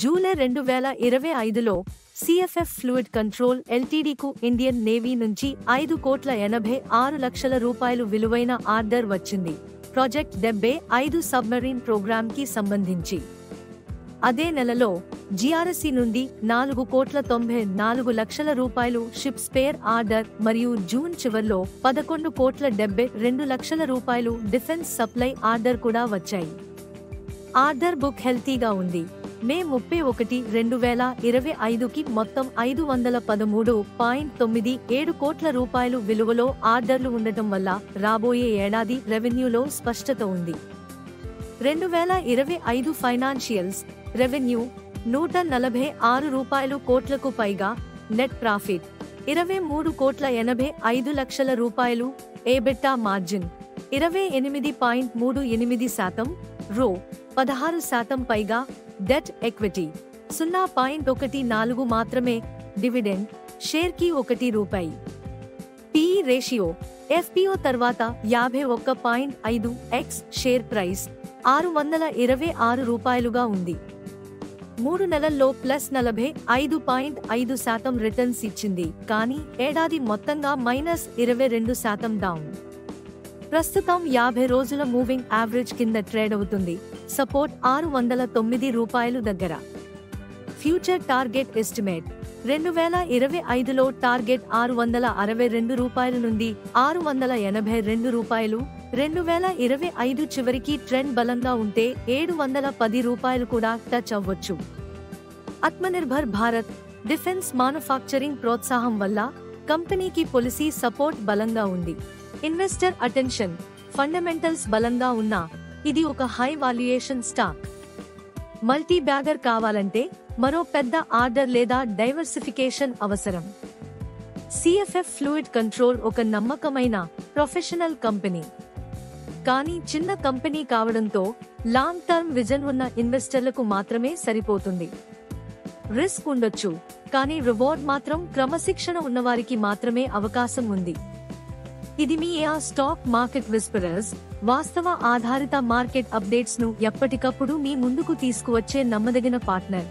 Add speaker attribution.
Speaker 1: July 2025లో CFF fluid control ఎల్టీడీకు Indian navy నుంచి 5,86,00,000 రూపాయలు విలువైన ఆర్డర్ వచ్చింది ప్రాజెక్ట్ 75 సబ్మెరీన్ ప్రోగ్రాంకి సంబంధించి. అదే నెలలో జిఆర్ఎస్సి నుండి 4,94,00,000 రూపాయలు షిప్ స్పేర్ ఆర్డర్ మరియు జూన్ చివర్లో 11,72,00,000 రూపాయలు డిఫెన్స్ సప్లై ఆర్డర్ కూడా వచ్చాయి. ఆర్డర్ బుక్ హెల్తీగా ఉంది. మే 31, 2025కి మొత్తం 513.97 కోట్ల రూపాయలు విలువలో ఆర్డర్లు ఉండటం వల్ల రాబోయే ఏడాది రెవెన్యూలో స్పష్టత ఉంది. 2025 ఫైనాన్షియల్స్ రెవెన్యూ 146 కోట్లకు పైగా, నెట్ ప్రాఫిట్ 23,85,00,000 రూపాయలు, ఎబిటా మార్జిన్ 28.38%, రో 16% పైగా, డెట్ ఈక్విటీ 0.14 మాత్రమే, డివిడెండ్ షేర్కి ₹1. పిఈ రేషియో ఎఫ్పిఓ తర్వాత 51.5x, షేర్ ప్రైస్ ₹626గా ఉంది. 3 నెలల్లో +45.5% రిటర్న్స్ ఇచ్చింది, కానీ ఏడాది మొత్తంగా -22% డౌన్. ప్రస్తుతం 50 రోజుల మూవింగ్ యావరేజ్ కింద ట్రేడ్ అవుతుంది. సపోర్ట్ ₹609 దగ్గర. ఫ్యూచర్ టార్గెట్ ఎస్టిమేట్ 2025లో టార్గెట్ ₹662 నుండి ₹682. 2025 చివరికి ట్రెండ్ బలంగా ఉంటే ₹710 కూడా టచ్ అవ్వచ్చు. ఆత్మనిర్భర్ భారత్ డిఫెన్స్ మానుఫాక్చరింగ్ ప్రోత్సాహం వల్ల కంపెనీకి పాలసీ సపోర్ట్ బలంగా ఉంది. ఇన్వెస్టర్ అటెన్షన్ ఫండమెంటల్స్ బలంగా ఉన్నా ఇది ఒక high valuation stock. Multi bagger కావాలంటే మరో పెద్ద ఆర్డర్ లేదా డైవర్సిఫికేషన్ అవసరం. సిఎఫ్ఎఫ్ ఫ్లూయిడ్ కంట్రోల్ ఒక నమ్మకమైన ప్రొఫెషనల్ కంపెనీ, కానీ చిన్న కంపెనీ కావడంతో లాంగ్ టర్మ్ విజన్ ఉన్న ఇన్వెస్టర్లకు మాత్రమే సరిపోతుంది. రిస్క్ ఉండొచ్చు, కానీ రివార్డ్ మాత్రం క్రమశిక్షణ ఉన్నవారికి మాత్రమే అవకాశం ఉంది. ఇది మీ స్టాక్ మార్కెట్ విస్పరర్స్, వాస్తవ ఆధారిత మార్కెట్ అప్డేట్స్ ను ఎప్పటికప్పుడు మీ ముందుకు తీసుకువచ్చే నమ్మదగిన పార్ట్నర్.